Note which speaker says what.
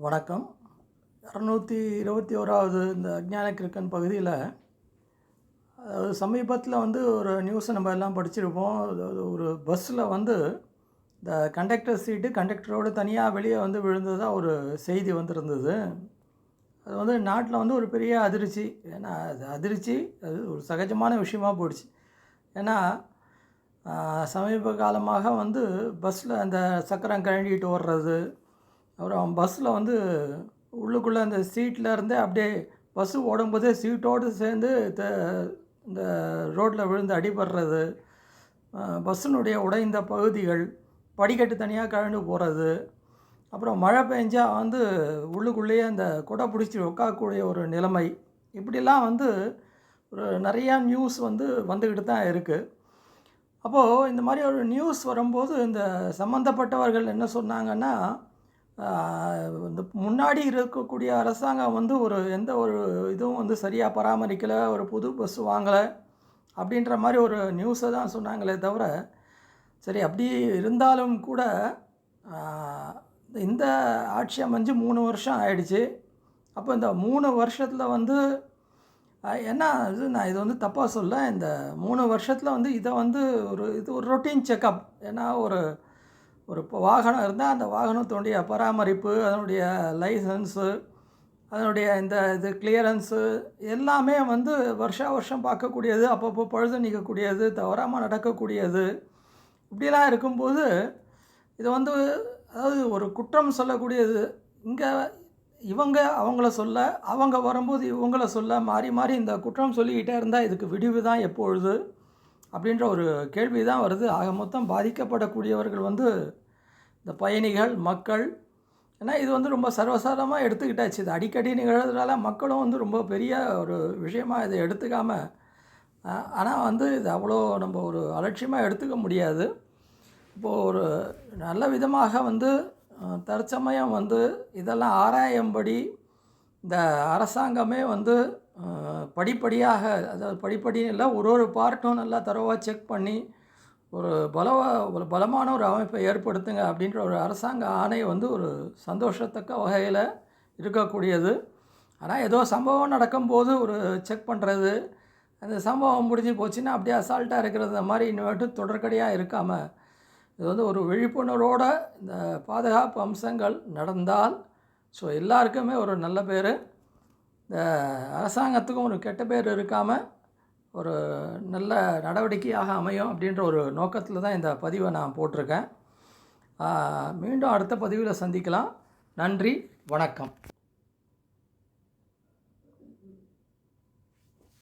Speaker 1: வணக்கம். 221வது இந்த அஞ்ஞான கிறுக்கன் பகுதியில், அதாவது சமீபத்தில் ஒரு நியூஸை நம்ம எல்லாம் படிச்சிருப்போம். அதாவது ஒரு பஸ்ஸில் இந்த கண்டக்டர் சீட்டு கண்டக்டரோடு தனியாக வெளியே விழுந்ததாக ஒரு செய்தி வந்திருந்தது. அது நாட்டில் ஒரு பெரிய அதிர்ச்சி. ஏன்னா அது ஒரு சகஜமான விஷயமா போயிடுச்சு. ஏன்னா சமீப காலமாக பஸ்ஸில் அந்த சக்கரம் கழண்டிட்டு ஓடுறது, அப்புறம் பஸ்ஸில் உள்ளுக்குள்ளே அந்த சீட்டில் இருந்தே அப்படியே பஸ்ஸு ஓடும்போதே சீட்டோடு சேர்ந்து இந்த ரோட்டில் விழுந்து அடிபடுறது, பஸ்ஸினுடைய உடைந்த பகுதிகள், படிக்கட்டு தனியாக கழண்டு போகிறது, அப்புறம் மழை பெஞ்சா உள்ளுக்குள்ளேயே அந்த குடை பிடிச்சி உட்காரக்கூடிய ஒரு நிலைமை, இப்படிலாம் ஒரு நிறையா நியூஸ் வந்துக்கிட்டு தான் இருக்குது. அப்போது இந்த மாதிரி ஒரு நியூஸ் வரும்போது இந்த சம்மந்தப்பட்டவர்கள் என்ன சொன்னாங்கன்னா, இந்த முன்னாடி இருக்கக்கூடிய அரசாங்கம் எந்த ஒரு இதுவும் சரியாக பராமரிக்கலை, ஒரு புது பஸ் வாங்கலை அப்படின்ற மாதிரி ஒரு நியூஸை தான் சொன்னாங்களே தவிர, சரி அப்படி இருந்தாலும் கூட இந்த ஆட்சி அமைஞ்சு 3 வருஷம் ஆயிடுச்சு. அப்போ இந்த 3 வருஷத்தில் என்ன நான் இது தப்பாக சொல்ல, இந்த 3 வருஷத்தில் இதை ஒரு ரொட்டீன் செக்கப். ஏன்னா ஒரு வாகனம் இருந்தால் அந்த வாகனத்தினுடைய பராமரிப்பு, அதனுடைய லைசன்ஸு, அதனுடைய இது கிளியரன்ஸு எல்லாமே வருஷம் பார்க்கக்கூடியது, அப்பப்போ பழுது நீக்கக்கூடியது, தவறாமல் நடக்கக்கூடியது, இப்படிலாம் இருக்கும்போது இது அதாவது ஒரு குற்றம் சொல்லக்கூடியது. இங்கே இவங்க அவங்கள சொல்ல, அவங்க வரும்போது இவங்கள சொல்ல, மாறி மாறி இந்த குற்றம் சொல்லிக்கிட்டே இருந்தால் இதுக்கு விடிவு தான் எப்பொழுது அப்படின்ற ஒரு கேள்வி தான் வருது. ஆக மொத்தம் பாதிக்கப்படக்கூடியவர்கள் இந்த பயணிகள், மக்கள். ஏன்னா இது ரொம்ப சர்வசாதாரணமாக எடுத்துக்கிட்டாச்சு. இது அடிக்கடி நிகழ்றதுனால மக்களும் ரொம்ப பெரிய ஒரு விஷயமாக இதை எடுத்துக்காமல், ஆனால் இது அவ்வளோ நம்ம ஒரு அலட்சியமாக எடுத்துக்க முடியாது. இப்போது ஒரு நல்ல விதமாக தற்சமயம் இதெல்லாம் ஆராயும்படி இந்த அரசாங்கமே படிப்படியாக, அதாவது படிப்படின்னு இல்லை, ஒரு பார்ட்டும் நல்லா தரோவாக செக் பண்ணி ஒரு பலமான ஒரு அமைப்பை ஏற்படுத்துங்க அப்படின்ற ஒரு அரசாங்க ஆணை ஒரு சந்தோஷத்தக்க வகையில் இருக்கக்கூடியது. ஆனால் ஏதோ சம்பவம் நடக்கும்போது ஒரு செக் பண்ணுறது, அந்த சம்பவம் முடிஞ்சு போச்சுன்னா அப்படியே அசால்ட்டாக இருக்கிறது, இந்த மாதிரி இன்னும் தொடர்கடையாக இருக்காமல் இது ஒரு விழிப்புணர்வோடு இந்த பாதுகாப்பு அம்சங்கள் நடந்தால் எல்லாருக்குமே ஒரு நல்ல பேர், இந்த அரசாங்கத்துக்கும் ஒரு கெட்ட பேர் இருக்காமல் ஒரு நல்ல நடவடிக்கையாக அமையும் அப்படின்ற ஒரு நோக்கத்தில் தான் இந்த பதிவை நான் போட்டிருக்கேன். மீண்டும் அடுத்த பதிவில் சந்திக்கலாம். நன்றி, வணக்கம்.